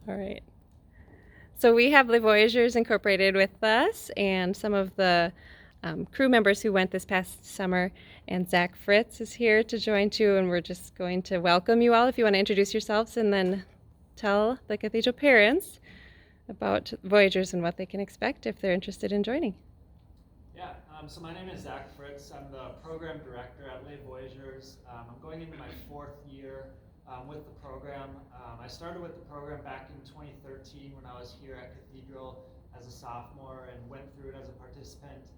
All right. So we have the Voyageurs Incorporated with us and some of the crew members who went this past summer. And Zach Fritz is here to join too. And we're just going to welcome you all if you want to introduce yourselves and then tell the Cathedral parents about Voyageurs and what they can expect if they're interested in joining. Yeah, so my name is Zach Fritz. I'm the program director at Les Voyageurs. I'm going into my 4th year with the program. I started with the program back in 2013 when I was here at Cathedral as a sophomore and went through it as a participant.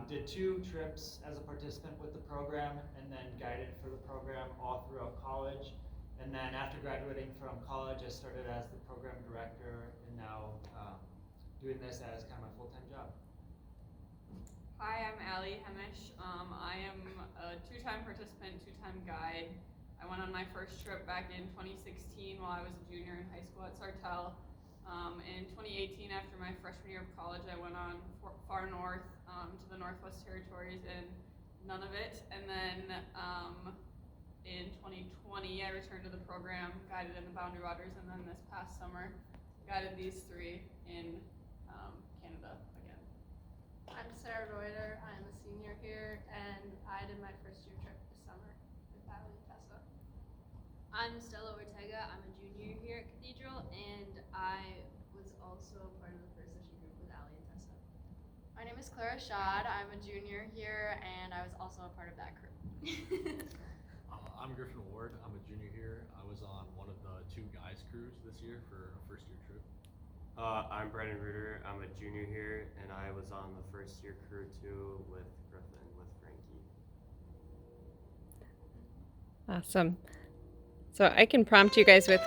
Did 2 trips as a participant with the program and then guided for the program all throughout college. And then after graduating from college, I started as the program director and now doing this as kind of my full-time job. Hi, I'm Allie Hemish. I am a 2-time participant, 2-time guide. I went on my first trip back in 2016 while I was a junior in high school at Sartell. In 2018, after my freshman year of college, I went on far north to the Northwest Territories and none of it. And then in 2020, I returned to the program, guided in the Boundary Waters, and then this past summer, guided these 3 in Canada again. I'm Sarah Reuter. I'm a senior here, and I did my first year trip this summer with Allie and Tessa. I'm Stella Ortega. I'm a junior here at Cathedral, and I was also part of the first session group with Allie and Tessa. My name is Clara Schad. I'm a junior here, and I was also a part of that crew. I'm Griffin Ward. I'm a junior here. I was on one of the 2 guys crews this year for a first year trip. I'm Brandon Reuter. I'm a junior here, and I was on the first year crew too with Griffin, with Frankie. Awesome. So I can prompt you guys with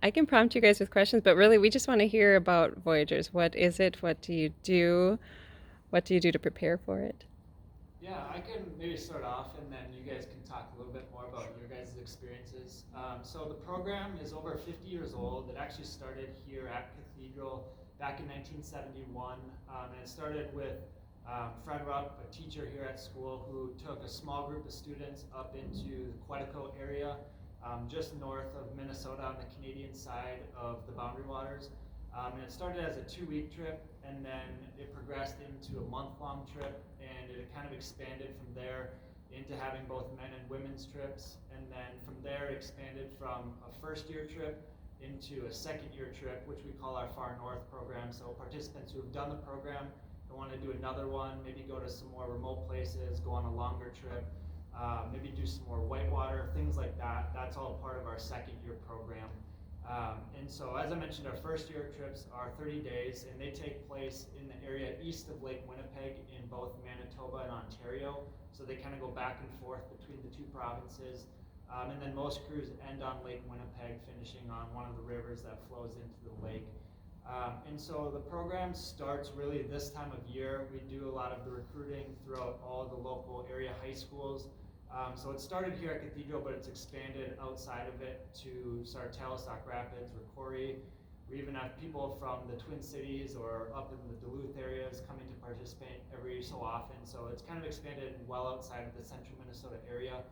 I can prompt you guys with questions, but really we just want to hear about Voyageurs. What is it? What do you do? What do you do to prepare for it? Yeah, I can maybe start off and then you guys can talk a little bit more about your guys' experiences. So the program is over 50 years old. It actually started here at Cathedral back in 1971. And it started with Fred Rupp, a teacher here at school, who took a small group of students up into the Quetico area, just north of Minnesota on the Canadian side of the Boundary Waters. And it started as a 2-week trip, and then it progressed into a month-long trip, and it kind of expanded from there into having both men and women's trips, and then from there it expanded from a first-year trip into a second-year trip, which we call our Far North program. So participants who have done the program and want to do another one, maybe go to some more remote places, go on a longer trip, maybe do some more whitewater, things like that. That's all part of our second-year program. And so, as I mentioned, our first year trips are 30 days, and they take place in the area east of Lake Winnipeg in both Manitoba and Ontario. So they kind of go back and forth between the 2 provinces. And then most crews end on Lake Winnipeg, finishing on one of the rivers that flows into the lake. And so the program starts really this time of year. We do a lot of the recruiting throughout all the local area high schools. So it started here at Cathedral, but it's expanded outside of it to Sartell, Sauk Rapids, Corey. We even have people from the Twin Cities or up in the Duluth areas coming to participate every so often. So it's kind of expanded well outside of the central Minnesota area.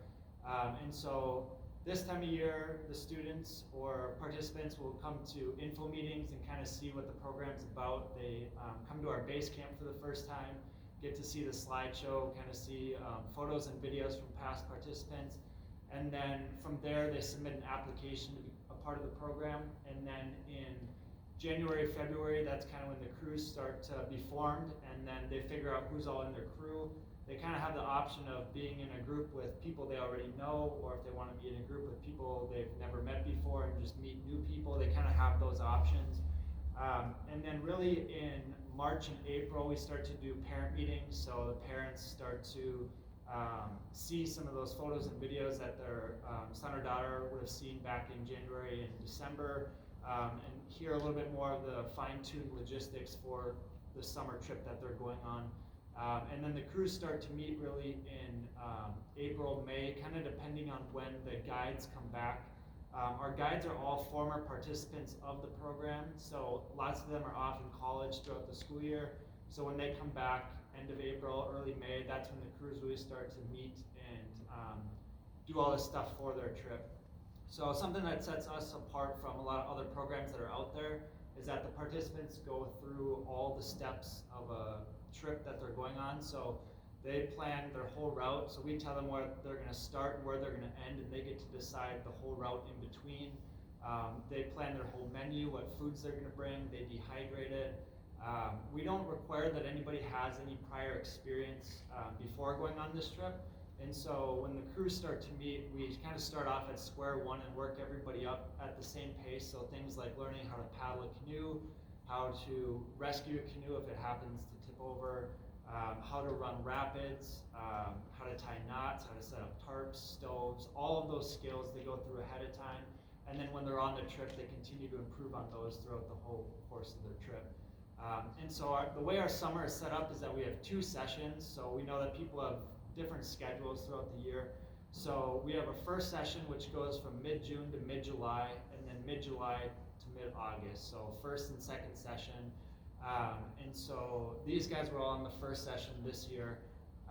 And so this time of year, the students or participants will come to info meetings and kind of see what the program's about. They come to our base camp for the first time, get to see the slideshow, kind of see photos and videos from past participants. And then from there, they submit an application to be a part of the program. And then in January, February, that's kind of when the crews start to be formed. And then they figure out who's all in their crew. They kind of have the option of being in a group with people they already know, or if they want to be in a group with people they've never met before and just meet new people, they kind of have those options. And then really in March and April, we start to do parent meetings, so the parents start to see some of those photos and videos that their son or daughter would have seen back in January and December, and hear a little bit more of the fine-tuned logistics for the summer trip that they're going on. And then the crews start to meet really in April, May, kind of depending on when the guides come back. Our guides are all former participants of the program, so lots of them are off in college throughout the school year. So when they come back, end of April, early May, that's when the crews really start to meet and do all this stuff for their trip. So something that sets us apart from a lot of other programs that are out there is that the participants go through all the steps of a trip that they're going on. So they plan their whole route. So we tell them where they're going to start and where they're going to end, and they get to decide the whole route in between. They plan their whole menu, what foods they're going to bring. They dehydrate it. We don't require that anybody has any prior experience before going on this trip. And so when the crews start to meet, we kind of start off at square one and work everybody up at the same pace. So things like learning how to paddle a canoe, how to rescue a canoe if it happens to tip over, how to run rapids, how to tie knots, how to set up tarps, stoves, all of those skills they go through ahead of time. And then when they're on the trip, they continue to improve on those throughout the whole course of their trip. And so the way our summer is set up is that we have 2 sessions. So we know that people have different schedules throughout the year. So we have a first session which goes from mid-June to mid-July, and then mid-July to mid-August. So first and second session. And so these guys were all on the first session this year.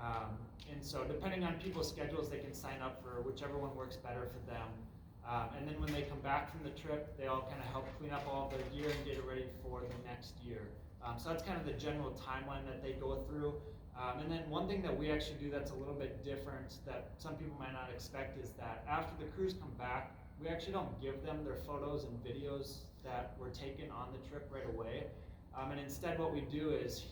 And so depending on people's schedules, they can sign up for whichever one works better for them. And then when they come back from the trip, they all kind of help clean up all of their gear and get it ready for the next year. So that's kind of the general timeline that they go through. And then one thing that we actually do that's a little bit different that some people might not expect is that after the crews come back, we actually don't give them their photos and videos that were taken on the trip right away. And instead what we do is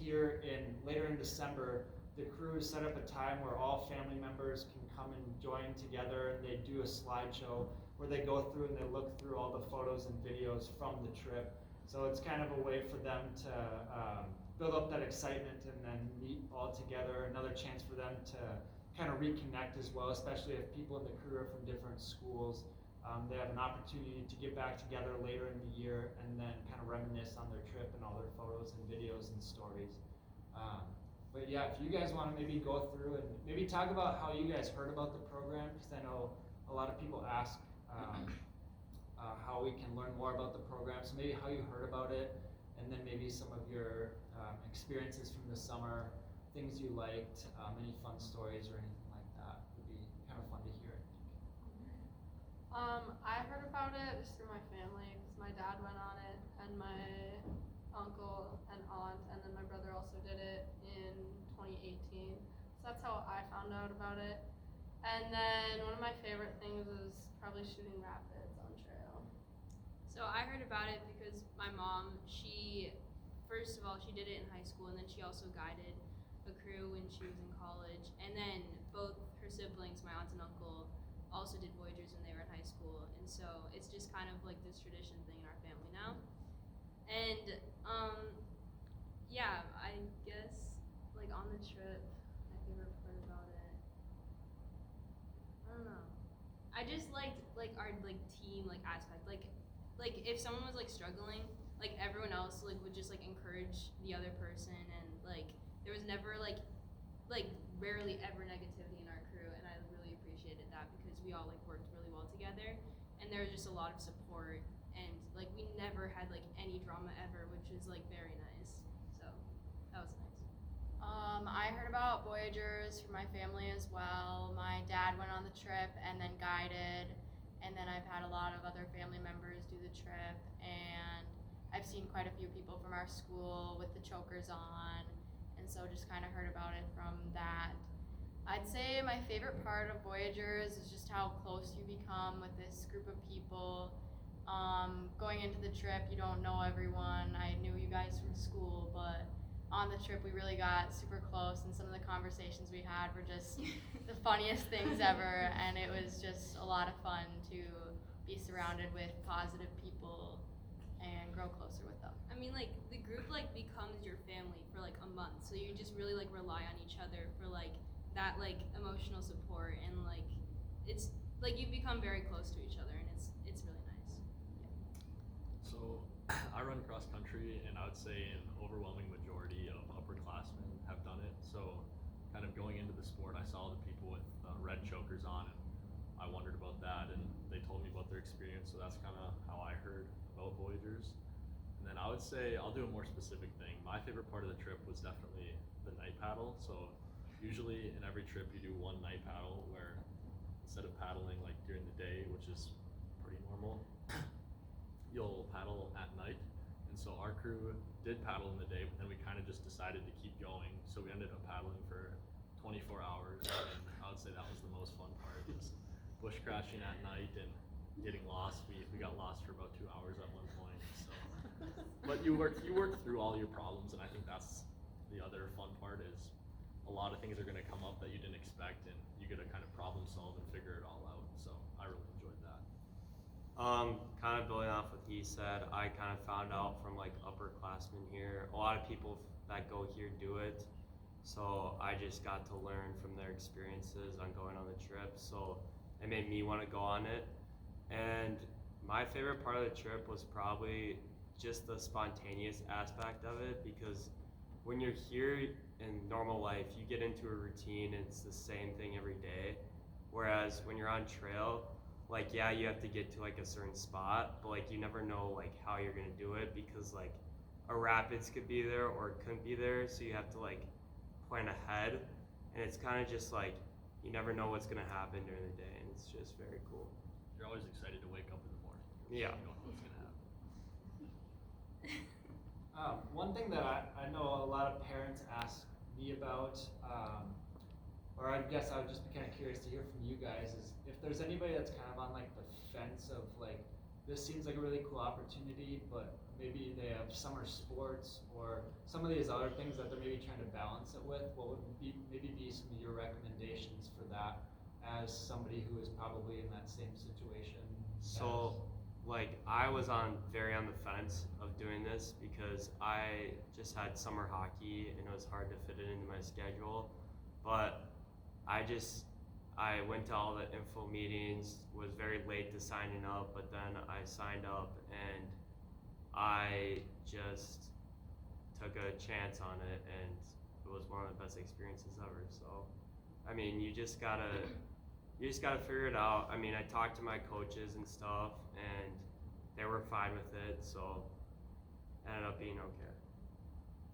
later in December, the crews set up a time where all family members can come and join together, and they do a slideshow where they go through and they look through all the photos and videos from the trip. So it's kind of a way for them to build up that excitement and then meet all together. Another chance for them to kind of reconnect as well, especially if people in the crew are from different schools. They have an opportunity to get back together later in the year and then kind of reminisce on their trip and all their photos and videos and stories. But yeah, if you guys want to maybe go through and maybe talk about how you guys heard about the program, because I know a lot of people ask how we can learn more about the program. So maybe how you heard about it, and then maybe some of your experiences from the summer, things you liked, any fun stories or anything like that would be kind of fun to hear. I heard about it just through my family because my dad went on it, and my uncle and aunt, and then my brother also did it in 2018. So that's how I found out about it. And then one of my favorite things is probably shooting rapids on trail. So I heard about it because my mom, first of all, she did it in high school, and then she also guided a crew when she was in college. And then both her siblings, my aunt and uncle, also did Voyageurs when they were in high school. And so it's just kind of like this tradition thing in our family now. And yeah, I guess like on the trip, my favorite part about it, I don't know. I just liked like our like team like aspect. Like if someone was like struggling, like everyone else like would just like encourage the other person, and like there was never like rarely ever negativity in our crew, and I really appreciated that because we all like worked really well together, and there was just a lot of support, and like we never had like any drama ever, which is like very nice. So that was nice. I heard about Voyageurs from my family as well. My dad went on the trip and then guided, and then I've had a lot of other family members do the trip, and I've seen quite a few people from our school with the chokers on, and so just kind of heard about it from that. I'd say my favorite part of Voyageurs is just how close you become with this group of people. Going into the trip, you don't know everyone. I knew you guys from school, but on the trip we really got super close, and some of the conversations we had were just the funniest things ever, and it was just a lot of fun to be surrounded with positive people and grow closer with them. I mean, like the group like becomes your family for like a month, so you just really like rely on each other for like that like emotional support, and like it's like you become very close to each other, and it's really nice. So I run cross country, and I would say an overwhelming majority of upperclassmen have done it. So kind of going into the sport, I saw the people with red chokers on, and I wondered about that, and they told me about their experience. So that's kind of how I heard about Voyageurs. And then I would say I'll do a more specific thing. My favorite part of the trip was definitely the night paddle. So usually in every trip you do one night paddle where instead of paddling like during the day, which is so our crew did paddle in the day, but then we kind of just decided to keep going. So we ended up paddling for 24 hours, and I would say that was the most fun part, just bush crashing at night and getting lost. We got lost for about 2 hours at one point. So, but you work through all your problems, and I think that's the other fun part is a lot of things are going to come up that you didn't expect, and you get to kind of problem solve and figure it all out. So I really enjoyed that. Kind of building off what he said, I kind of found out from like upperclassmen here, a lot of people that go here do it. So I just got to learn from their experiences on going on the trip. So it made me want to go on it. And my favorite part of the trip was probably just the spontaneous aspect of it, because when you're here in normal life, you get into a routine and it's the same thing every day. Whereas when you're on trail, like, yeah, you have to get to like a certain spot, but like you never know like how you're gonna do it, because like a rapids could be there or it couldn't be there, so you have to like plan ahead, and it's kind of just like you never know what's gonna happen during the day, and it's just very cool. You're always excited to wake up in the morning. Yeah. You don't know what's gonna happen. One thing that I know a lot of parents ask me about, or I guess I would just be kind of curious to hear from you guys, is if there's anybody that's kind of on like the fence of like, this seems like a really cool opportunity, but maybe they have summer sports or some of these other things that they're maybe trying to balance it with. What would be some of your recommendations for that as somebody who is probably in that same situation? So like I was very on the fence of doing this because I just had summer hockey and it was hard to fit it into my schedule. But I went to all the info meetings, was very late to signing up, but then I signed up and I just took a chance on it, and it was one of the best experiences ever. So, I mean, you just gotta figure it out. I mean, I talked to my coaches and stuff, and they were fine with it, so it ended up being okay.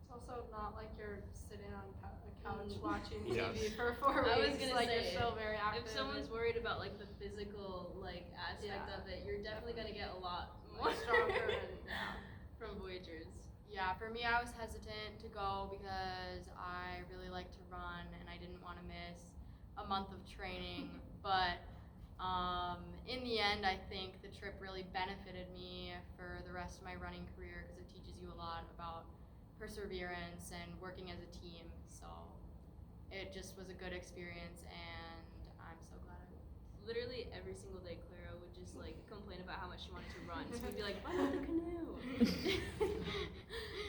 It's also not like you're sitting on a couch watching Yes. TV for 4 weeks. I was gonna like say, you're still very active. If someone's worried about like the physical like aspect Yeah. of it, you're definitely gonna get a lot More more stronger and yeah. from Voyagers. Yeah, for me, I was hesitant to go because I really like to run and I didn't want to miss a month of training. But in the end, I think the trip really benefited me for the rest of my running career because it teaches you a lot about perseverance and working as a team. So it just was a good experience, and I'm so glad I went. Literally every single day, Clara would just like complain about how much she wanted to run. So we'd be like, "Buy the canoe.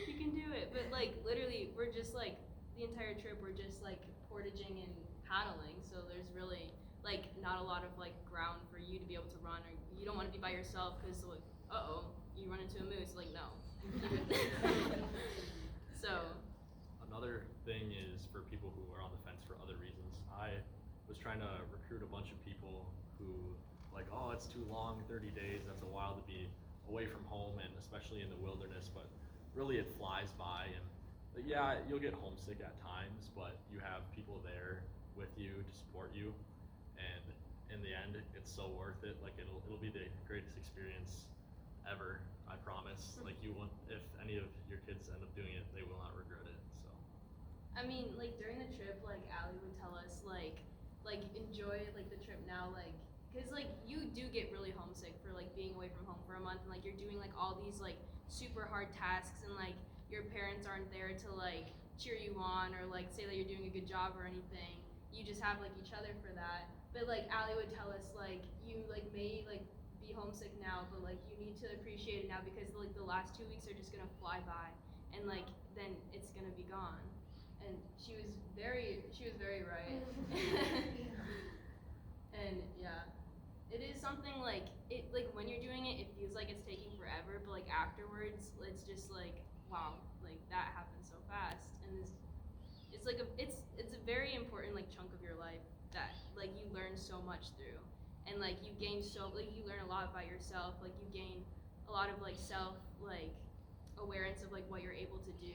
You can do it." But like literally, we're just like the entire trip, we're just like portaging and paddling. So there's really like not a lot of like ground for you to be able to run, or you don't want to be by yourself because like, you run into a moose. Like no. So. Another thing is for people who are on the fence for other reasons. I was trying to recruit a bunch of people who like, oh, it's too long, 30 days, that's a while to be away from home, and especially in the wilderness, but really it flies by. And yeah, you'll get homesick at times, but you have people there with you to support you, and in the end it's so worth it. Like it'll be the greatest experience ever, I promise. Like if any of your kids end up doing it, they will not regret it. So I mean, like during the trip, like Allie would tell us, like enjoy like the trip now, like, cause like you do get really homesick for like being away from home for a month, and like you're doing like all these like super hard tasks, and like your parents aren't there to like cheer you on or like say that you're doing a good job or anything. You just have like each other for that. But like Allie would tell us, like you like may like be homesick now, but like you need to appreciate it now because like the last 2 weeks are just gonna fly by, and like then it's gonna be gone. And she was very right. And yeah, it is something like it like when you're doing it, it feels like it's taking forever, but like afterwards, it's just like wow, like that happened so fast, and it's like it's a very important like chunk of your life that like you learn so much through, and like you gain you learn a lot about yourself, like you gain a lot of like self like awareness of like what you're able to do,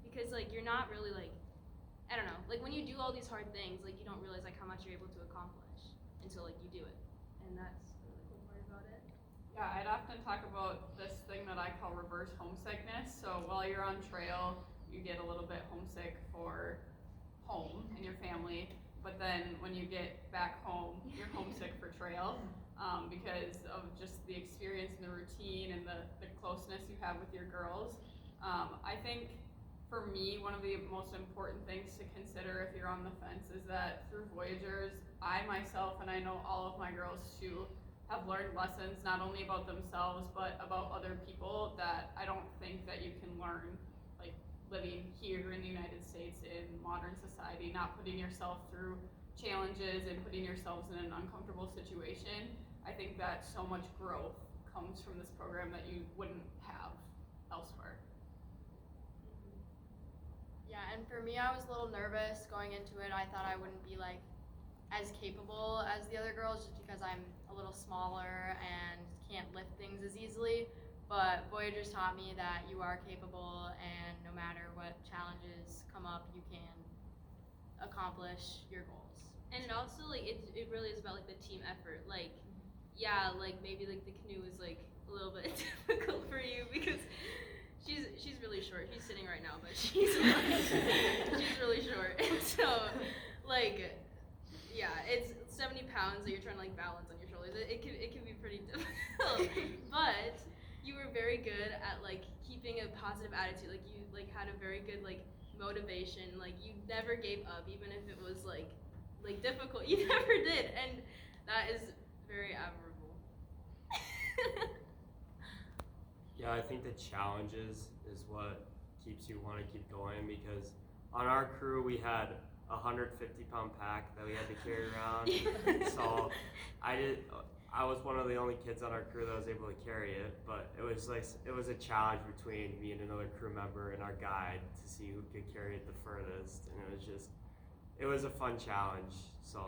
because like you're not really like, I don't know, like when you do all these hard things, like you don't realize like how much you're able to accomplish until like you do it, and that's the really cool part about it. Yeah, I'd have to often talk about this thing that I call reverse homesickness. So while you're on trail, you get a little bit homesick for home and your family, but then when you get back home, you're homesick for trail, because of just the experience and the routine and the closeness you have with your girls. I think for me, one of the most important things to consider if you're on the fence is that through Voyageurs, I myself, and I know all of my girls too, have learned lessons not only about themselves but about other people that I don't think that you can learn, like living here in the United States in modern society, not putting yourself through challenges and putting yourselves in an uncomfortable situation. I think that so much growth comes from this program that you wouldn't have elsewhere. Yeah, and for me, I was a little nervous going into it. I thought I wouldn't be like as capable as the other girls just because I'm a little smaller and can't lift things as easily. But Voyageurs taught me that you are capable, and no matter what challenges come up, you can accomplish your goals. And it also like it really is about like the team effort. Like, yeah, like maybe like the canoe is like a little bit difficult for you because she's really short. She's sitting right now, but she's really short. And so like yeah, it's 70 pounds that you're trying to like balance on your shoulders. It can be pretty difficult. But you were very good at like keeping a positive attitude. Like you like had a very good like motivation. Like you never gave up, even if it was like difficult. You never did, and that is very admirable. Yeah, I think the challenges is what keeps you want to keep going, because on our crew we had a 150-pound pack that we had to carry around. So I was one of the only kids on our crew that was able to carry it, but it was a challenge between me and another crew member and our guide to see who could carry it the furthest, and it was a fun challenge. So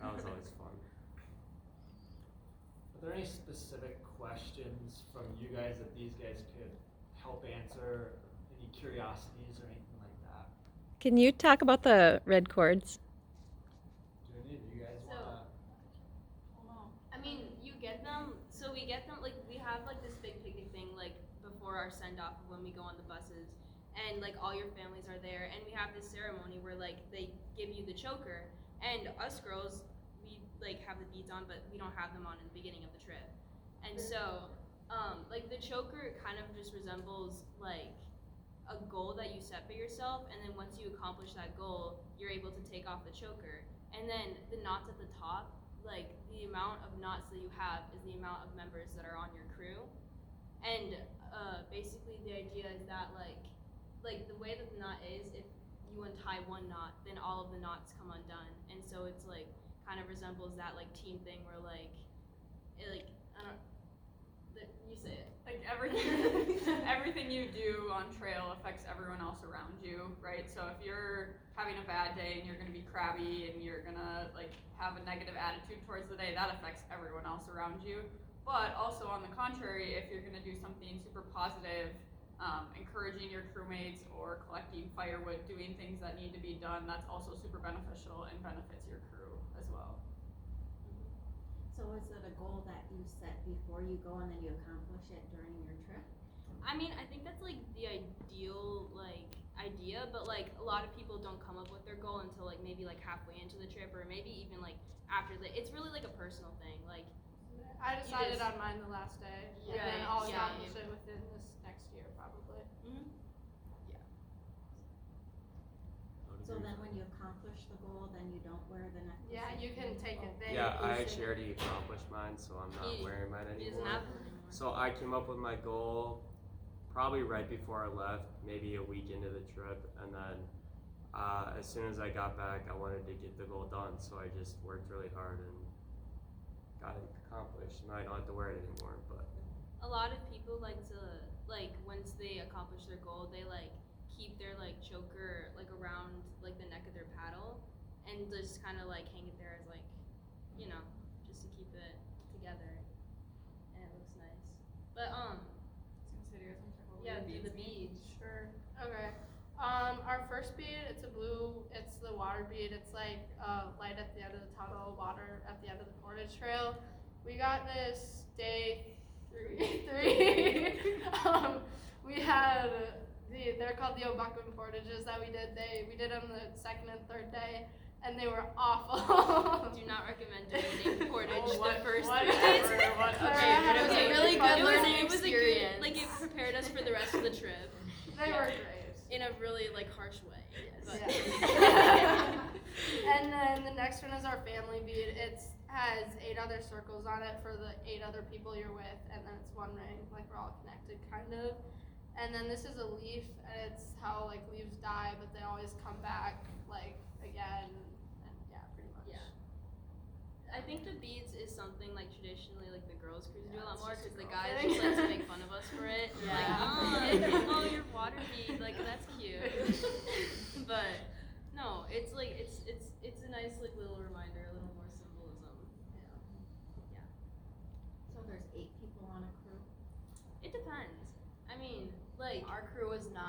that was always fun. Are there any specific questions from you guys that these guys could help answer? Any curiosities or anything like that? Can you talk about the red cords? Do any of you guys So- wanna? I mean, you get them. So we get them. Like we have like this big picnic thing like before our send off when we go on the buses, and like all your families are there, and we have this ceremony where like they give you the choker, and us girls we like have the beads on, but we don't have them on in the beginning of the trip, and so like the choker kind of just resembles like a goal that you set for yourself, and then once you accomplish that goal, you're able to take off the choker, and then the knots at the top. Like the amount of knots that you have is the amount of members that are on your crew, and basically the idea is that like the way that the knot is, if you untie one knot, then all of the knots come undone, and so it's like kind of resembles that like team thing where like I don't you say it. Like everything you do on trail affects everyone else around you, right? So if you're having a bad day and you're gonna be crabby and you're gonna like have a negative attitude towards the day, that affects everyone else around you. But also on the contrary, if you're gonna do something super positive, encouraging your crewmates or collecting firewood, doing things that need to be done, that's also super beneficial and benefits your crew as well. So is it a goal that you set before you go and then you accomplish it during your trip? I mean, I think that's like the ideal like idea, but like a lot of people don't come up with their goal until like maybe like halfway into the trip or maybe even like after it's really like a personal thing. Like I decided on mine the last day, and then Right, I'll yeah. accomplish it within this next year probably. So then when you accomplish the goal, then you don't wear the necklace? Yeah, you can take it. They Yeah, I include actually it. already accomplished mine, so I'm not He- wearing mine He doesn't anymore. have one anymore. So I came up with my goal probably right before I left, maybe a week into the trip, and then as soon as I got back, I wanted to get the goal done, so I just worked really hard and got it accomplished. Now I don't have to wear it anymore, but A lot of people like to like once they accomplish their goal, they like keep their like choker like around like the neck of their paddle and just kind of like hang it there as like just to keep it together, and it looks nice. But yeah, do the beads. Sure. Okay. Our first bead, it's a blue, it's the water bead. It's like light at the end of the tunnel, water at the end of the portage trail. We got this day 3. we had they're called the Obuckman portages that we did. We did them the second and third day, and they were awful. Do not recommend doing named portage Oh, the first 3 whatever, days. whatever. Okay, but it was a really good learning It was a experience. good- Like it prepared us for the rest of the trip They were great. in a really like harsh way. But- Yeah. And then the next one is our family bead. It has 8 other circles on it for the 8 other people you're with, and then it's one ring, like we're all connected, kind of. And then this is a leaf, and it's how like leaves die, but they always come back like again, and yeah, pretty much. Yeah. I think the beads is something like traditionally like the girls cruise do a lot it's more just a because the girl guys thing. just like to make fun of us for it. Yeah. Like, oh, your water bead, like that's cute. But no, it's like it's a nice like little reminder, a little more symbolism. So there's 8 people on a crew? It depends. I mean, like Our crew was 9.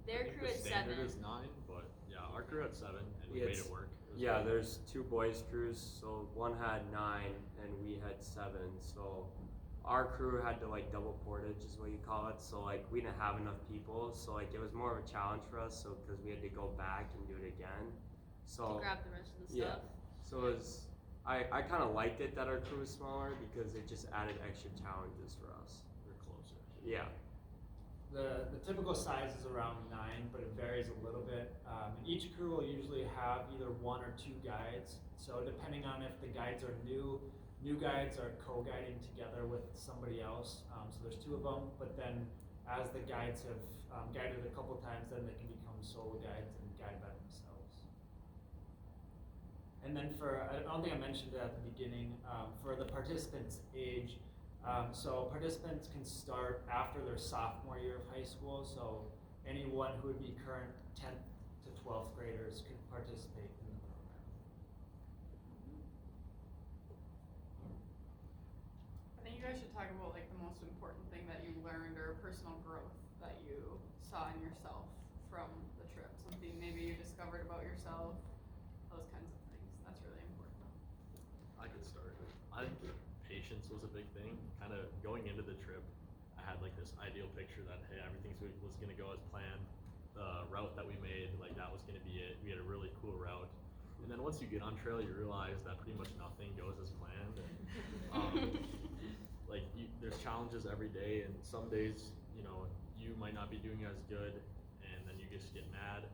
their I think crew the at standard 7. is 9, but yeah, our crew had 7, and we Yeah, made it's- it work. It was Yeah, good. there's 2 boys crews, so one had 9 and we had 7. So our crew had to like double portage is what you call it. So like we didn't have enough people, so like it was more of a challenge for us. So because we had to go back and do it again. To So grab the rest of the yeah. stuff. So it was, I kind of liked it that our crew was smaller because it just added extra challenges for us. We're closer. Yeah. The typical size is around 9, but it varies a little bit. And each crew will usually have either 1 or 2 guides. So depending on if the guides are new guides are co-guiding together with somebody else. So there's 2 of them, but then as the guides have guided a couple times, then they can become solo guides and guide by themselves. And then I don't think I mentioned it at the beginning, for the participants' age, so participants can start after their sophomore year of high school, so anyone who would be current 10th to 12th graders could participate in the program. I think you guys should talk about like the most important thing that you learned or personal growth that you saw in yourself from the trip. Something maybe you discovered about yourself, those kinds of things. That's really important. I could start. I think patience was a big thing. Kind of going into the trip, I had like this ideal picture that hey, everything was gonna go as planned. The route that we made, like that was gonna be it. We had a really cool route. And then once you get on trail, you realize that pretty much nothing goes as planned. And, like there's challenges every day, and some days, you know, you might not be doing as good, and then you just get mad,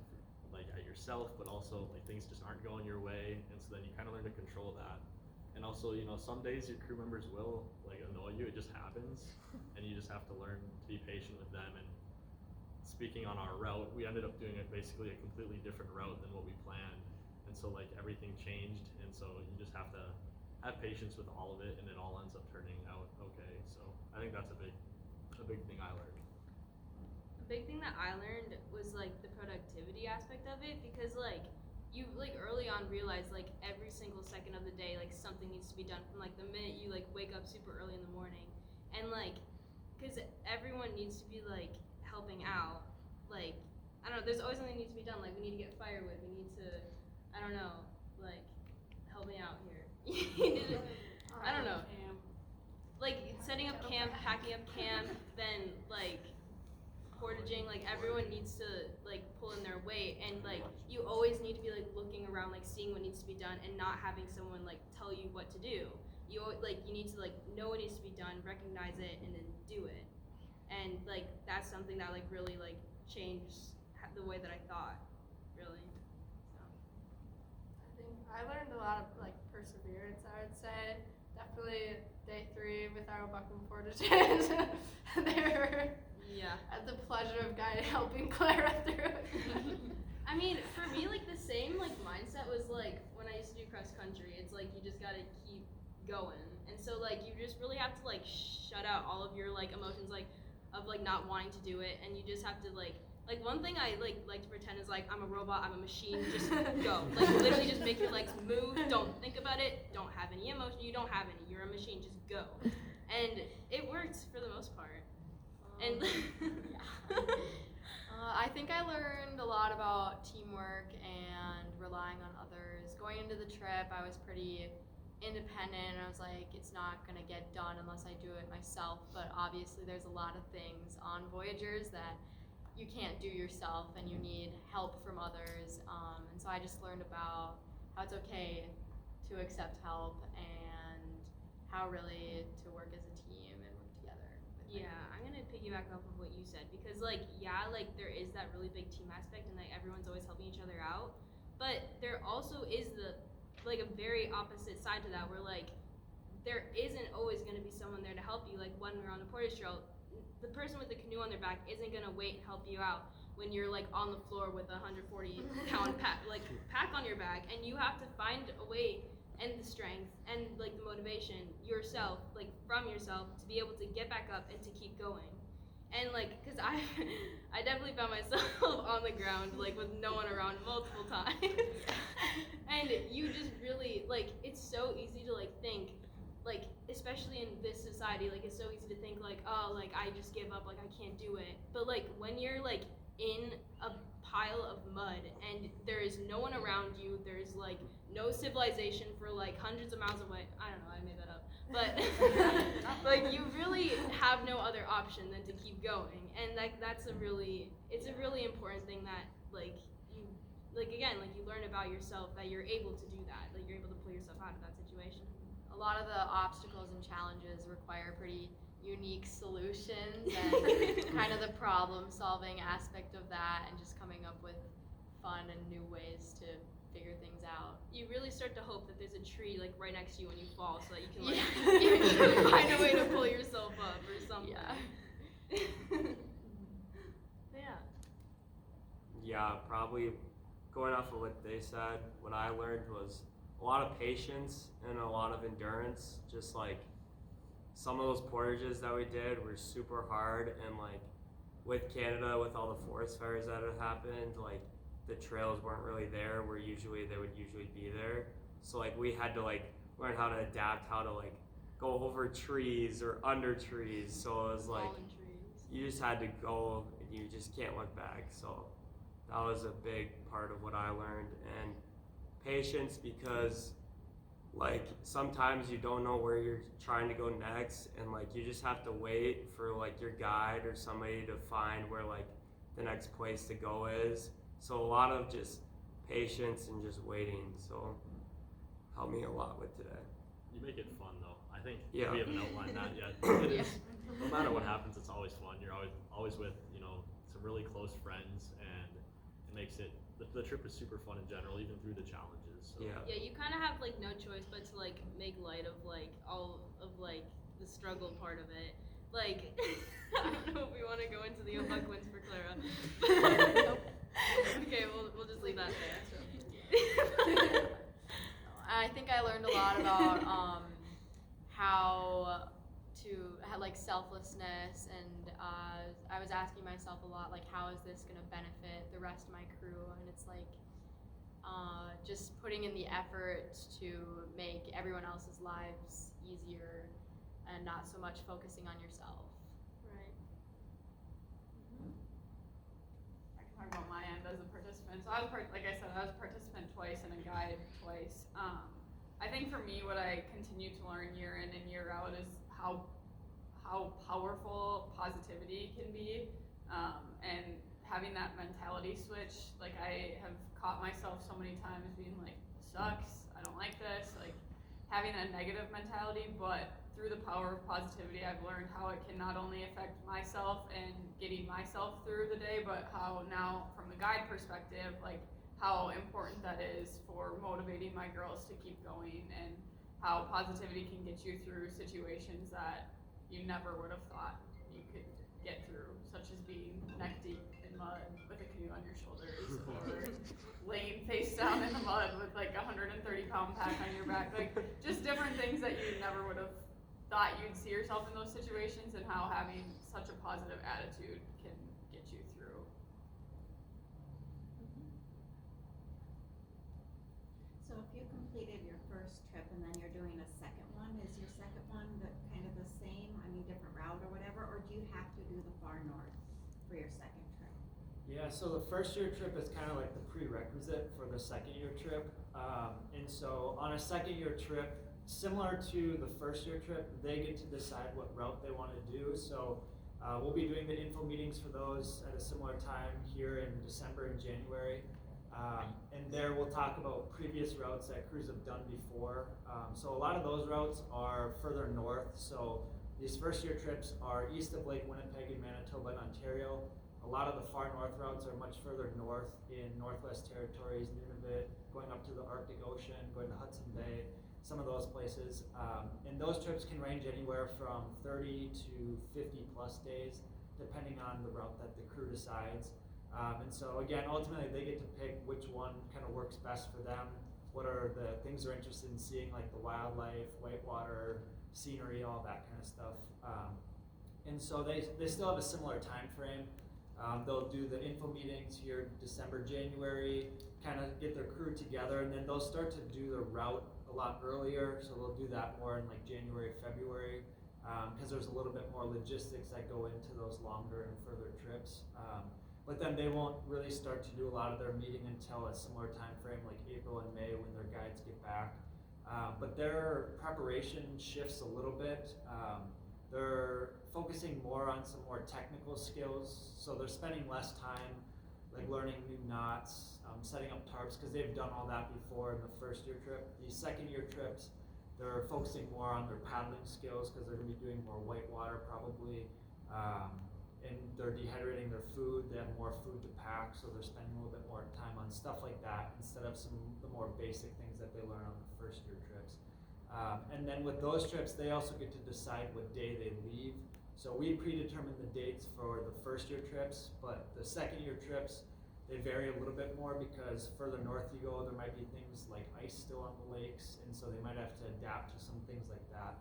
like at yourself, but also like things just aren't going your way, and so then you kind of learn to control that. And also, you know, some days your crew members will like annoy you. It just happens, and you just have to learn to be patient with them. And speaking on our route, we ended up doing basically a completely different route than what we planned, and so like everything changed, and so you just have to have patience with all of it, and it all ends up turning out okay. So I think that's a big thing I learned. A big thing that I learned was like the productivity aspect of it, because like you like early on realize like every single second of the day like something needs to be done from like the minute you like wake up super early in the morning, and like because everyone needs to be like helping out, like I don't know, there's always something that needs to be done, like we need to get firewood, we need to I don't know, like help me out here. I don't know, like setting up camp, packing up camp, then like portaging, like everyone needs to like pull in their weight, and like you always need to be like looking around, like seeing what needs to be done, and not having someone like tell you what to do. You need to like know what needs to be done, recognize it, and then do it. And like that's something that like really like changed the way that I thought, really. So. I think I learned a lot of like perseverance, I would say. Definitely day 3 with our Buckham portages. They were Yeah. I had the pleasure of helping Clara through it. I mean, for me, like the same like mindset was like when I used to do cross country. It's like you just gotta keep going, and so like you just really have to like shut out all of your like emotions like of like not wanting to do it, and you just have to like one thing I like to pretend is like I'm a robot, I'm a machine, just go. Like literally just make your legs move, don't think about it, don't have any emotion, you don't have any, you're a machine, just go. And it works for the most part. And I think I learned a lot about teamwork and relying on others. Going into the trip, I was pretty independent, and I was like, it's not gonna get done unless I do it myself. But obviously, there's a lot of things on Voyageurs that you can't do yourself, and you need help from others. And so I just learned about how it's okay to accept help and how really to work as a team and work together. Yeah, I'm gonna piggyback off of what you said because, like, yeah, like there is that really big team aspect and like everyone's always helping each other out, but there also is the like a very opposite side to that where like there isn't always gonna be someone there to help you. Like when we're on the portage trail, the person with the canoe on their back isn't gonna wait and help you out when you're like on the floor with a 140-pound pack on your back, and you have to find a way and the strength and like the motivation yourself, like from yourself, to be able to get back up and to keep going. And like, cause I definitely found myself on the ground like with no one around multiple times, and you just really like it's so easy to like think, like especially in this society, like it's so easy to think like, oh, like I just give up, like I can't do it. But like when you're like in a pile of mud and there is no one around you, there's like no civilization for like hundreds of miles away. I don't know, I made that up. But like you really have no other option than to keep going. And that's a really important thing that like you like again, like you learn about yourself that you're able to do that. Like you're able to pull yourself out of that situation. A lot of the obstacles and challenges require pretty unique solutions and kind of the problem solving aspect of that, and just coming up with fun and new ways to figure things out. You really start to hope that there's a tree like right next to you when you fall, so that you can like Yeah. you can find a way to pull yourself up or something. Yeah. Yeah. Yeah, probably going off of what they said, what I learned was a lot of patience and a lot of endurance. Just like some of those portages that we did were super hard, and like with Canada, with all the forest fires that had happened, like the trails weren't really there where they would usually be there. So like we had to like learn how to adapt, how to like go over trees or under trees. So it was like Fallen trees. you just had to go, and you just can't look back. So that was a big part of what I learned, and patience, because like sometimes you don't know where you're trying to go next, and like you just have to wait for like your guide or somebody to find where like the next place to go is. So a lot of just patience and just waiting. So helped me a lot with today. You make it fun though. I think Yeah. we haven't outlined that yet. It is, no matter what happens, it's always fun. You're always with, some really close friends, and it makes it, the trip is super fun in general, even through the challenges. So. Yeah. Yeah, you kind of have like no choice but to like make light of like all of like the struggle part of it. Like, I don't know if we want to go into the embark wins for Clara. Okay, we'll just leave that there. I think I learned a lot about how to like selflessness, and I was asking myself a lot like, how is this going to benefit the rest of my crew? And it's like just putting in the effort to make everyone else's lives easier and not so much focusing on yourself. Right. I can talk about my end as a participant. So I was like I said, I was a participant twice and a guide twice. I think for me, what I continue to learn year in and year out is how powerful positivity can be, and having that mentality switch. Like I have caught myself so many times being like, "This sucks. I don't like this." Like having a negative mentality, but through the power of positivity, I've learned how it can not only affect myself and getting myself through the day, but how now from the guide perspective, like how important that is for motivating my girls to keep going, and how positivity can get you through situations that you never would have thought you could get through, such as being neck deep in mud with a canoe on your shoulders, or laying face down in the mud with like a 130-pound pack on your back. Like just different things that you never would have thought you'd see yourself in those situations, and how having such a positive attitude can get you through. So if you completed your first trip and then you're doing a second one, is your second one kind of the same, different route or whatever, or do you have to do the far north for your second trip? Yeah, so the first year trip is kind of like the prerequisite for the second year trip. And so on a second year trip, similar to the first year trip, they get to decide what route they want to do. So we'll be doing the info meetings for those at a similar time here in December and January. And there we'll talk about previous routes that crews have done before. So a lot of those routes are further north. So these first year trips are east of Lake Winnipeg in Manitoba and Ontario. A lot of the far north routes are much further north in Northwest Territories, Nunavut, going up to the Arctic Ocean, going to Hudson Bay, some of those places. And those trips can range anywhere from 30 to 50 plus days, depending on the route that the crew decides. And so again, ultimately they get to pick which one kind of works best for them. What are the things they're interested in seeing, like the wildlife, whitewater, scenery, all that kind of stuff. And so they still have a similar time frame. They'll do the info meetings here December, January, kind of get their crew together, and then they'll start to do the route a lot earlier. So they'll do that more in like January, February, because there's a little bit more logistics that go into those longer and further trips. But then they won't really start to do a lot of their meeting until a similar time frame like April and May when their guides get back. But their preparation shifts a little bit. They're focusing more on some more technical skills, so they're spending less time like learning new knots, setting up tarps, because they've done all that before in the first year trip. These second year trips, they're focusing more on their paddling skills because they're going to be doing more whitewater probably, and they're dehydrating their food. They have more food to pack, so they're spending a little bit more time on stuff like that instead of the more basic things that they learn on the first year trips. And then with those trips, they also get to decide what day they leave. So we predetermine the dates for the first year trips, but the second year trips, they vary a little bit more because further north you go, there might be things like ice still on the lakes, and so they might have to adapt to some things like that.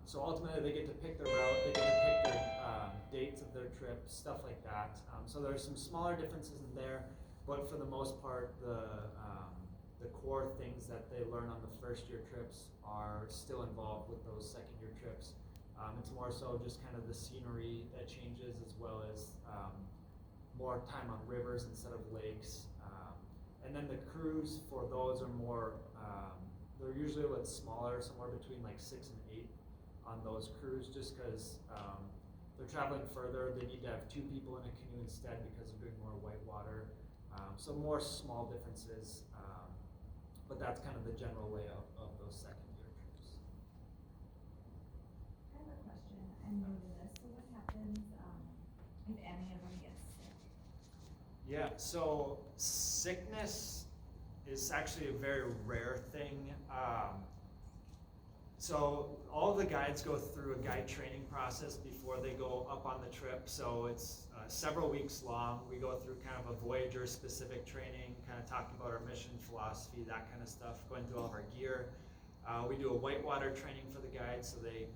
So ultimately they get to pick their route, they get to pick their dates of their trip, stuff like that. So there's some smaller differences in there, but for the most part, the core things that they learn on the first year trips are still involved with those second year trips. It's more so just kind of the scenery that changes, as well as more time on rivers instead of lakes. And then the crews for those are more, they're usually a little smaller, somewhere between like 6 and 8 on those crews, just because they're traveling further. They need to have 2 people in a canoe instead because they're doing more whitewater. So more small differences, but that's kind of the general layout of those second year trips. I have a question. I'm new to this. So what happens if any of them gets sick? Yeah, so sickness is actually a very rare thing. So all the guides go through a guide training process before they go up on the trip. So it's several weeks long. We go through kind of a Voyager specific training, kind of talking about our mission, philosophy, that kind of stuff, going through all of our gear. We do a whitewater training for the guides, so they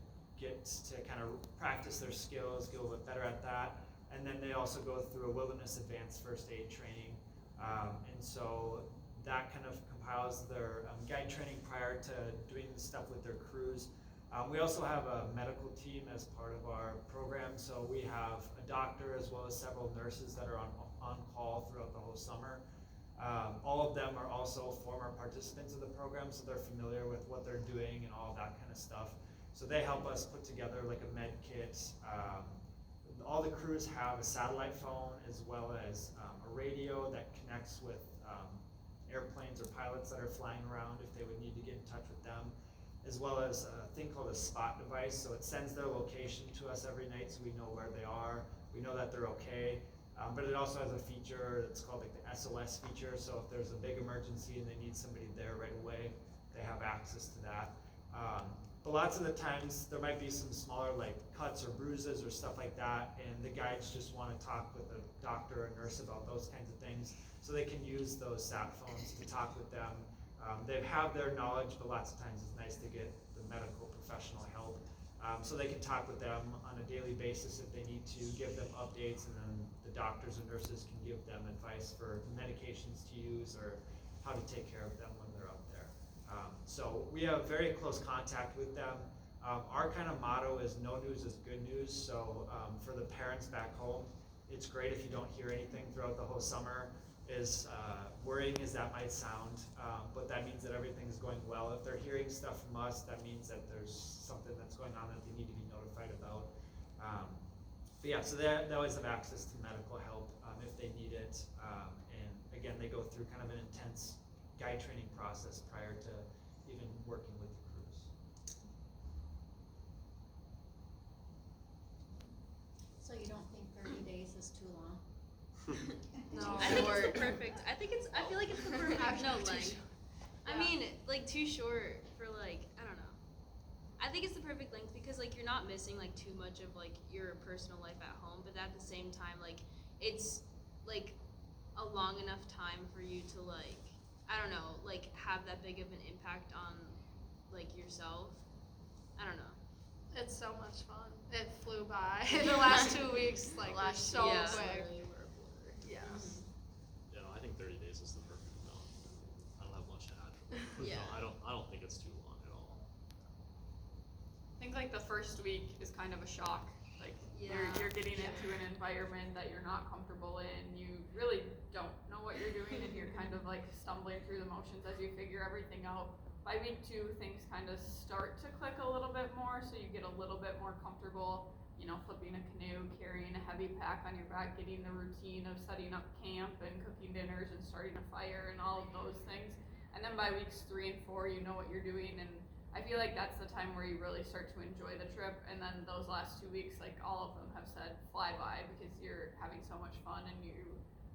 get to kind of practice their skills, get a little bit better at that. And then they also go through a wilderness advanced first aid training. And so that kind of compiles their guide training prior to doing stuff with their crews. We also have a medical team as part of our program, so we have a doctor as well as several nurses that are on call throughout the whole summer. All of them are also former participants of the program, so they're familiar with what they're doing and all that kind of stuff. So they help us put together like a med kit. All the crews have a satellite phone as well as a radio that connects with airplanes or pilots that are flying around if they would need to get in touch with them, as well as a thing called a spot device. So it sends their location to us every night so we know where they are. We know that they're okay. But it also has a feature that's called like the SOS feature. So if there's a big emergency and they need somebody there right away, they have access to that. But lots of the times there might be some smaller like cuts or bruises or stuff like that, and the guides just want to talk with a doctor or nurse about those kinds of things. So they can use those sat phones to talk with them. They have their knowledge, but lots of times it's nice to get the medical professional help. So they can talk with them on a daily basis if they need to, give them updates, and then the doctors and nurses can give them advice for medications to use or how to take care of them when they're out there. So we have very close contact with them. Our kind of motto is no news is good news. So for the parents back home, it's great if you don't hear anything throughout the whole summer. as worrying as that might sound, but that means that everything's going well. If they're hearing stuff from us, that means that there's something that's going on that they need to be notified about. But yeah, so they always have access to medical help if they need it. And again, they go through kind of an intense guide training process prior to even working with the crews. So you don't think 30 days is too long? No. I think it's the perfect. I feel like it's the perfect length. I mean, like too short for like I don't know. I think it's the perfect length because like you're not missing like too much of like your personal life at home, but at the same time like it's like a long enough time for you to like I don't know like have that big of an impact on like yourself. I don't know. It's so much fun. It flew by. The last 2 weeks, like, were so quick. Literally were a blur. Yes. Yeah, no, I think 30 days is the perfect amount. I don't have much to add. Yeah. No, I don't think it's too long at all. I think like the first week is kind of a shock. Like you're getting into an environment that you're not comfortable in. You really don't know what you're doing, and you're kind of like stumbling through the motions as you figure everything out. By week 2, things kind of start to click a little bit more, so you get a little bit more comfortable, you know, flipping a canoe, carrying a heavy pack on your back, getting the routine of setting up camp and cooking dinners and starting a fire and all of those things. And then by weeks 3 and 4, you know what you're doing, and I feel like that's the time where you really start to enjoy the trip. And then those last 2 weeks, like all of them have said, fly by because you're having so much fun and you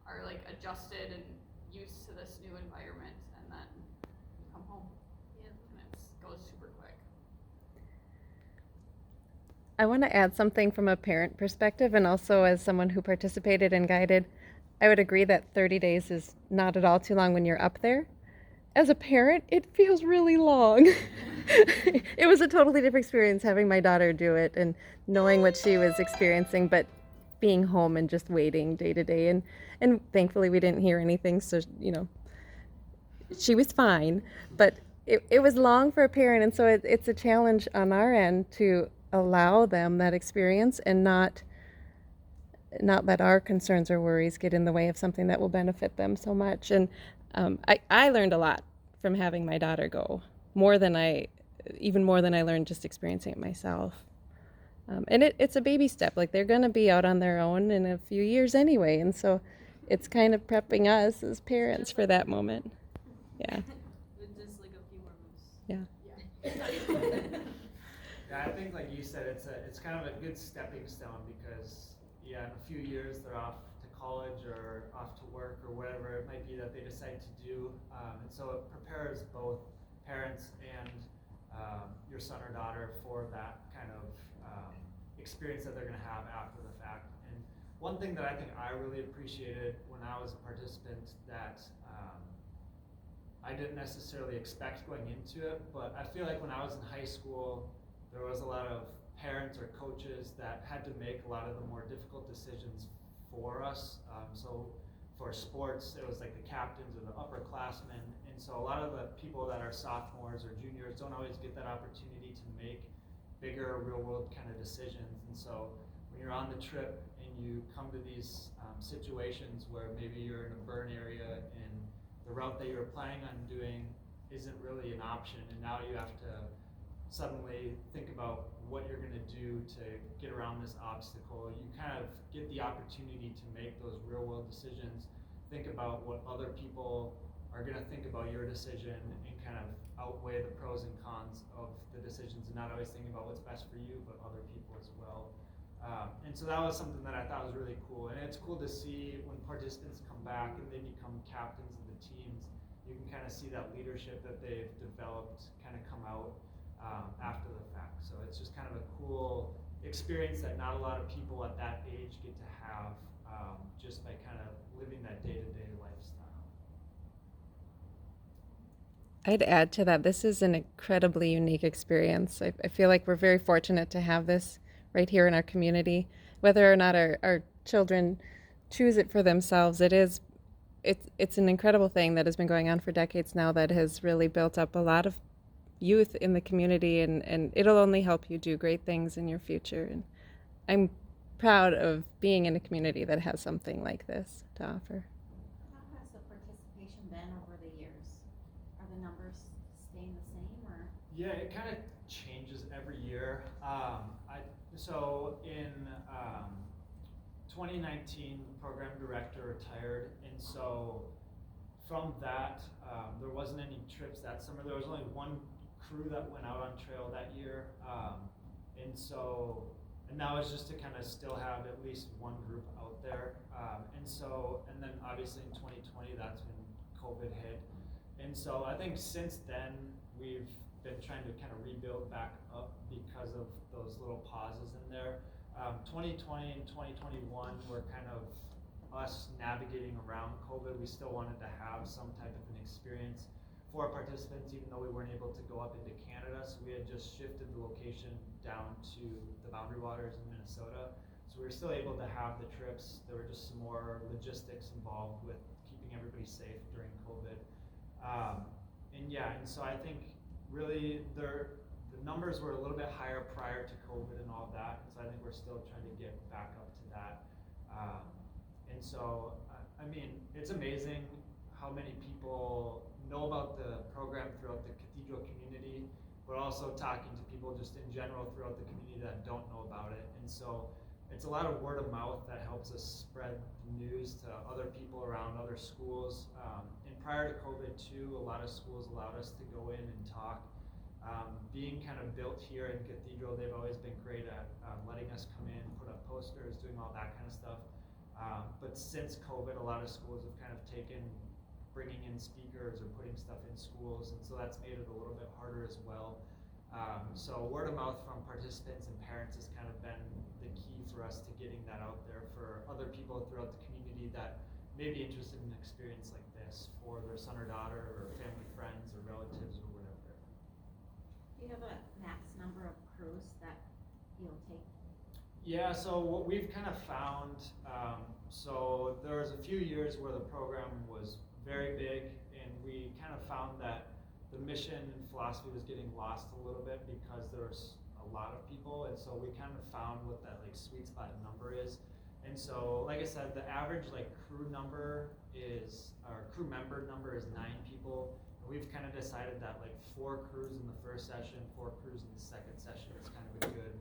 are like adjusted and used to this new environment, and then you come home. And it goes super quick. I want to add something from a parent perspective and also as someone who participated and guided. I would agree that 30 days is not at all too long when you're up there. As a parent, it feels really long. It was a totally different experience having my daughter do it and knowing what she was experiencing, but being home and just waiting day to day. And thankfully we didn't hear anything, so, you know, she was fine. But it was long for a parent, and so it's a challenge on our end to allow them that experience and not let our concerns or worries get in the way of something that will benefit them so much. And I learned a lot from having my daughter go, even more than I learned just experiencing it myself. And it's a baby step. Like they're going to be out on their own in a few years anyway, and so it's kind of prepping us as parents for that moment. Yeah. Just like a few more moves. Yeah. Yeah, I think like you said, it's kind of a good stepping stone because in a few years they're off to college or off to work or whatever it might be that they decide to do, and so it prepares both parents and your son or daughter for that kind of experience that they're going to have after the fact. And one thing that I think I really appreciated when I was a participant that I didn't necessarily expect going into it, but I feel like when I was in high school, there was a lot of parents or coaches that had to make a lot of the more difficult decisions for us. So for sports, it was like the captains or the upperclassmen, and so a lot of the people that are sophomores or juniors don't always get that opportunity to make bigger real-world kind of decisions. And so when you're on the trip and you come to these situations where maybe you're in a burn area and the route that you were planning on doing isn't really an option, and now you have to suddenly think about what you're going to do to get around this obstacle, you kind of get the opportunity to make those real world decisions, think about what other people are going to think about your decision, and kind of outweigh the pros and cons of the decisions, and not always thinking about what's best for you but other people as well. And so that was something that I thought was really cool, and it's cool to see when participants come back and they become captains of the teams. You can kind of see that leadership that they've developed kind of come out after the fact. So it's just kind of a cool experience that not a lot of people at that age get to have, just by kind of living that day-to-day lifestyle. I'd add to that, this is an incredibly unique experience. I feel like we're very fortunate to have this right here in our community. Whether or not our children choose it for themselves, it's an incredible thing that has been going on for decades now that has really built up a lot of youth in the community, and it'll only help you do great things in your future. And I'm proud of being in a community that has something like this to offer. How has Yeah, it kind of changes every year. So in 2019, the program director retired, and so from that, there wasn't any trips that summer. There was only one crew that went out on trail that year, and that was just to kind of still have at least one group out there. And then obviously in 2020, that's when COVID hit. And so I think since then, we've been trying to kind of rebuild back up because of those little pauses in there. 2020 and 2021 were kind of us navigating around COVID. We still wanted to have some type of an experience for our participants, even though we weren't able to go up into Canada. So we had just shifted the location down to the Boundary Waters in Minnesota. So we were still able to have the trips. There were just some more logistics involved with keeping everybody safe during COVID. And so I think really the numbers were a little bit higher prior to COVID and all of that. And so I think we're still trying to get back up to that. And so, I mean, it's amazing how many people know about the program throughout the Cathedral community, but also talking to people just in general throughout the community that don't know about it. And so it's a lot of word of mouth that helps us spread the news to other people around other schools. And prior to COVID too, a lot of schools allowed us to go in and talk. Being kind of built here in Cathedral, they've always been great at letting us come in, put up posters, doing all that kind of stuff. But since COVID, a lot of schools have kind of taken bringing in speakers or putting stuff in schools, and so that's made it a little bit harder as well. So word of mouth from participants and parents has kind of been the key for us to getting that out there for other people throughout the community that may be interested in an experience like this for their son or daughter or family, friends, or relatives or whatever. Do you have a max number of crews that you'll take? Yeah, so what we've kind of found, so there was a few years where the program was very big, and we kind of found that the mission and philosophy was getting lost a little bit because there was a lot of people, and so we kind of found what that like sweet spot number is. And so, like I said, the average like crew member is 9 people. And we've kind of decided that like 4 crews in the first session, 4 crews in the second session is kind of a good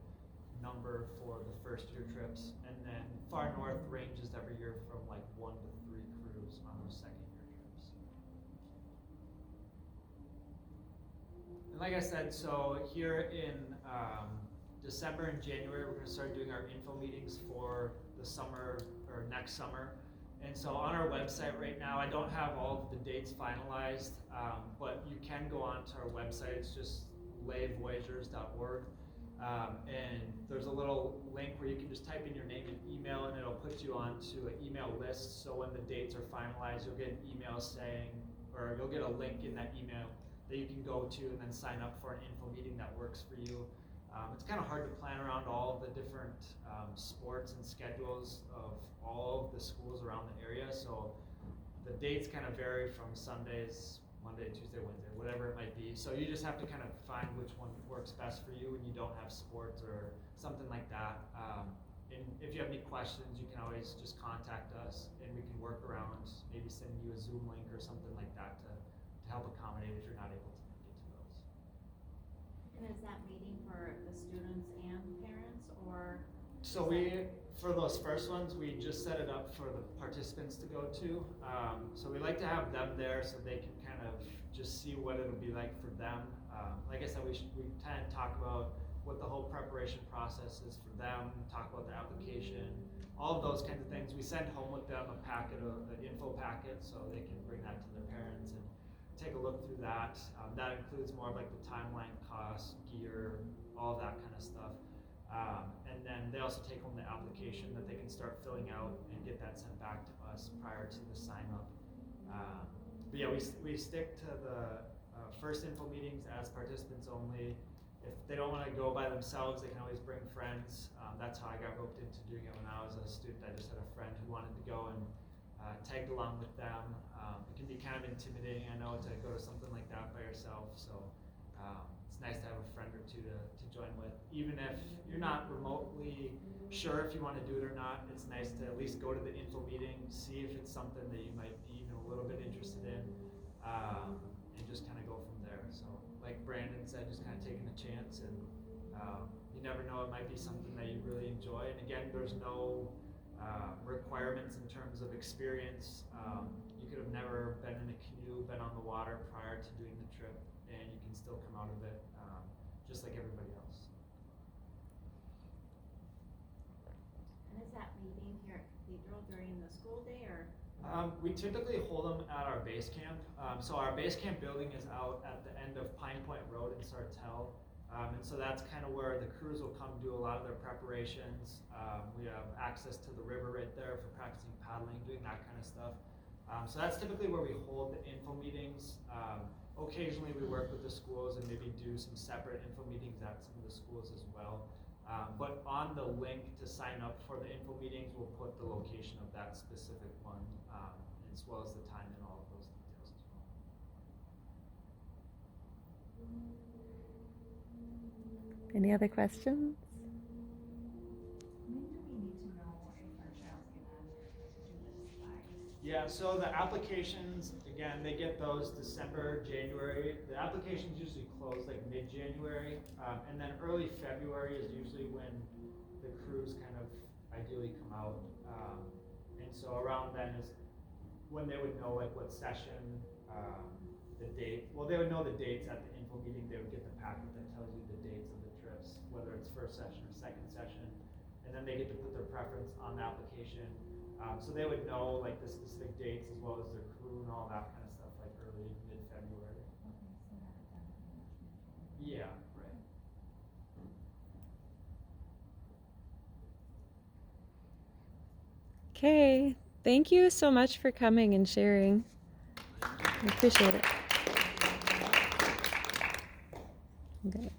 number for the first year trips. And then far north ranges every year from like 1 to 3 crews on those second year trips. And like I said, so here in December and January, we're going to start doing our info meetings for the summer or next summer. And so on our website right now, I don't have all of the dates finalized, but you can go on to our website. It's just layvoyageurs.org. And there's a little link where you can just type in your name and email, and it'll put you onto an email list. So when the dates are finalized, you'll get an email saying, or you'll get a link in that email that you can go to and then sign up for an info meeting that works for you. It's kind of hard to plan around all of the different sports and schedules of all of the schools around the area. So the dates kind of vary from Sundays, Monday, Tuesday, Wednesday, whatever it might be. So you just have to kind of find which one works best for you when you don't have sports or something like that. And if you have any questions, you can always just contact us and we can work around maybe sending you a Zoom link or something like that to help accommodate if you're not able to make it to those. And is that meeting for the students and parents, or? So for those first ones, we just set it up for the participants to go to. So we like to have them there so they can kind of just see what it'll be like for them. Like I said, we tend to talk about what the whole preparation process is for them, talk about the application, all of those kinds of things. We send home with them an info packet, so they can bring that to their parents and take a look through that. That includes more of like the timeline, cost, gear, all of that kind of stuff. And then they also take home the application that they can start filling out and get that sent back to us prior to the sign up. But yeah, we stick to the first info meetings as participants only. If they don't want to go by themselves, they can always bring friends. That's how I got roped into doing it when I was a student. I just had a friend who wanted to go and tagged along with them. It can be kind of intimidating, I know, to go to something like that by yourself. So it's nice to have a friend or two to join with. Even if you're not remotely sure if you want to do it or not, it's nice to at least go to the info meeting, see if it's something that you might be even a little bit interested in, and just kind of go from there. So like Brandon said, just kind of taking a chance, and you never know, it might be something that you really enjoy. And again, there's no requirements in terms of experience. You could have never been in a canoe, been on the water prior to doing the trip, and you can still come out of it just like everybody else. And is that meeting here at Cathedral during the school day, or? We typically hold them at our base camp. So our base camp building is out at the end of Pine Point Road in Sartell. And so that's kind of where the crews will come do a lot of their preparations. We have access to the river right there for practicing paddling, doing that kind of stuff. So that's typically where we hold the info meetings. Occasionally we work with the schools and maybe do some separate info meetings at some of the schools as well. But on the link to sign up for the info meetings, we'll put the location of that specific one, as well as the time and all of those details as well. Any other questions? When do we need to know if our child's gonna do this by? Yeah, so the applications, again, they get those December, January. The applications usually close like mid-January, and then early February is usually when the crews kind of ideally come out. And so around then is when they would know like what session, the date. Well, they would know the dates at the info meeting. They would get the packet that tells you the dates of the trips, whether it's first session or second session, and then they get to put their preference on the application. So they would know like the specific dates as well as their crew and all that kind of stuff like early, mid-February. Okay, so have it done pretty much mid-January. Yeah, right. Okay, thank you so much for coming and sharing. I appreciate it. Okay.